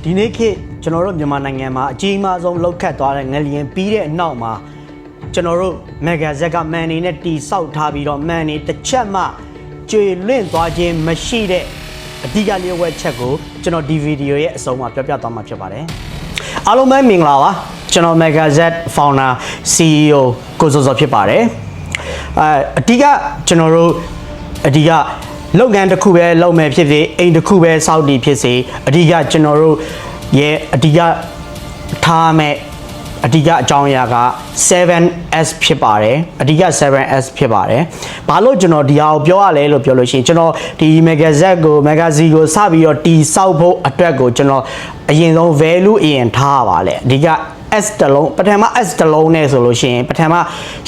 ဒီနေ့ခေတ်ကျွန်တော်တို့မြန်မာနိုင်ငံမှာအကြီးမားဆုံးလောက်ခတ်သွားတဲ့ငလျင်ပြီးတဲ့အနောက်မှာကျွန်တော်တို့မက်ဂါဇက်ကမှန်နေနဲ့တီဆောက်ထားပြီးတော့မှန်နေတစ်ချက်မှကျွေလွင့်သွားခြင်းမရှိတဲ့အဓိကလျှို့ဝှက်ချက်ကိုကျွန်တော်ဒီဗီဒီယိုရဲ့အဆုံးမှာပြောပြသွားမှာဖြစ်ပါတယ်အားလုံးပဲမင်္ဂလာပါကျွန်တော်မက်ဂါဇက် founder CEO ကိုစောစောဖြစ်ပါတယ်အဓိကကျွန်တော်တို့အဓိကလုပ်ငန်းတစ်ခုပဲလုပ်မယ်ဖြစ်စေအိမ်တစ်ခုပဲစောက်တည်ဖြစ်စေအဓိကကျွန်တော်တို့ရဲ့အဓိကထားမဲ့အဓိကအကြောင်းအရာက 7S ဖြစ်ပါတယ်အဓိက 7S ဖြစ်ပါတယ်ဘာလို့ကျွန်တော်ဒီဟာကိုပြောရလဲလို့ပြောလို့ရှိရင်ကျွန်တော်ဒီ magazine ကိုစပြီးတော့တီစောက်ဖို့အတွက်ကိုကျွန်တော်အရင်ဆုံး value အရင်ထားပါလေအဓိကS တလုံးပထမ S တလုံးနဲ့ဆိုလို့ရှိရင်ပထမ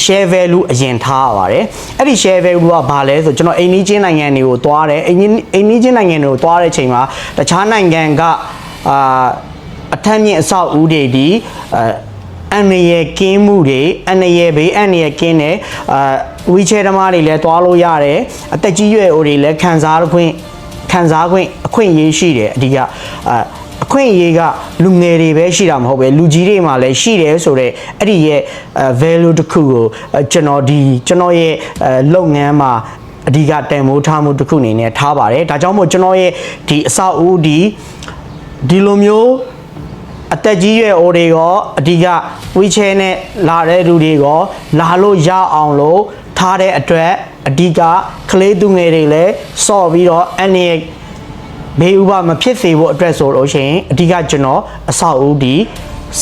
share value အရင်ထားရပါတယ်အဲ့ဒီ share value ကဘာလဲဆိုကျွန်တော်အိမ်နီးချင်းနိုင်ငံတွေကိုသွားတယ်အိမ်နီးချင်းနိုင်ငံတွေကိုသွားတဲ့အချိန်မှာတခြားနိုင်ငံကအထက်မြင့်အဆောက်အဦတွေဒီအန်ရယ်ကင်းမှုတွေအန်ရယ်ဘေးအန်ရယ်ကင်းတယ်ဝီချဲသမားတွေလည်းသွားလို့ရတယ်အသက်ကြီးရွယ်အိုတွေလည်းခံစားခွင့်အခွင့်အရေးရှိတယ်အဓိကအခွင့်အရေးကလူငယ်တွေပဲရှိတာမဟုတ်ပဲလူကြီးတွေမှာလည်းရှိတယ်ဆိုတော့အဲ့ဒီရဲ့ value တစ်ခုကိုကျွန်တော်ရဲ့လုပ်ငန်းမှာအဓိကတန်ဖိုးထားမှုတစ်ခုအနေနဲ့ထားပါတယ်ဒါကြောင့်မို့ကျွန်တော်ရဲ့ဒီအဆောက်အဦဒီလိုမျိုးအသက်ကြီးရွယ်အိုတွေရောအဓိကဝီချဲနဲ့လာတဲ့လူတွေရောလာလို့ရအောင်လို့ထားတဲ့အတွက်အဓိကကလေးသူငယ်တွေလည်းစော့ပြီးတော့အနေဘေးဥပမဖြစ်စေဖို့အတွက်ဆိုလို့ရှိရင်အဓိကကျွန်တော်အဆောက်အဦဒီ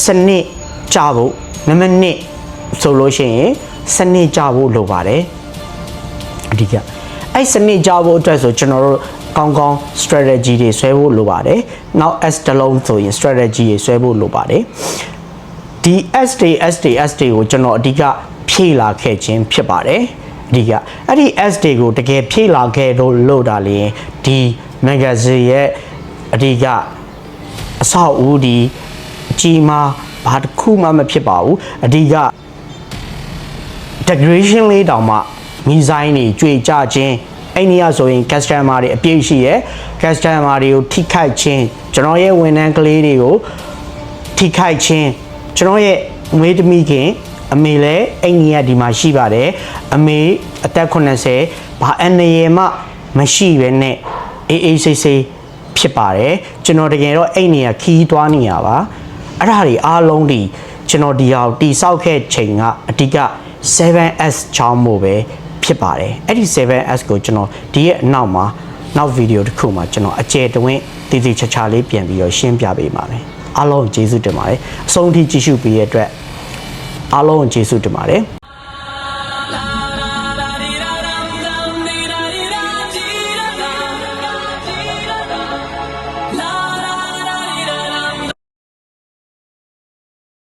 စနစ်ကြဖို့နံပါတ်1ဆိုလို့ရှိရင်စနစ်ကြဖို့လိုပါတယ်အဓိကအဲ့စနစ်ကြဖို့အတွက်ဆိုကျွန်တော်တို့ကောင်း strategy တွေဆွဲဖို့လိုပါတယ်နောက် S တလုံးဆိုရင် strategy တွေဆွဲဖို့လိုပါတယ်ဒီ S တွေကိုကျွန်တော်အဓိကဖြည့်လာခဲ့ခြင်းဖြစ်ပါတယ်အဓိကအဲ့ဒီ S တွေကိုတကယ်ဖြည့်လာခဲ့လို့ဒါလေဒီ magazine ရဲ့အဓိကအဆောက်အဦဒီအကြီးမားဘာတစ်ခုမှမဖြစ်ပါဘူးအဓိက degradation လေးတောင်မှမီဇိုင်းတွေကြွေကြခြင်းအဲ့ဒီကဆိုရင် customer တွေအပြည့်ရှိရယ် customer တွေကိုထိခိုက်ခြင်းကျွန်တော်ရဲ့ဝန်ထမ်းကလေးတွေကိုထိခိုက်ခြင်းကျွန်တော်ရဲ့မွေးသမီးခင်အမေလည်းအဲ့ဒီကဒီမှာရှိပါတယ်အမေအသက်80ဘာအနေရမှမရှိပဲနဲ့အေးဆေးဖြစ်ပါတယ်ကျွန်တော်တကယ်တော့အဲ့နေရခီးသွားနေရပါအဲ့ဒါတွေအားလုံးဒီကျွန်တော်ဒီဟာတီဆောက်ခဲ့ချိန်ကအဓိက 7S ချောင်းမို့ပဲဖြစ်ပါတယ်အဲ့ဒီ 7S ကိုကျွန်တော်ဒီရဲ့အနောက်မှာနောက်ဗီဒီယိုတစ်ခုမှာကျွန်တော်အကျယ်တွင်တည်တည်ချာချာလေးပြန်ပြီးတော့ရှင်းပြပေးပါမယ်အားလုံးကျေးဇူးတင်ပါတယ်အဆုံးထိကြည့်ရှုပေးရတဲ့အတွက်အားလုံးကျေးဇူးတင်ပါတယ်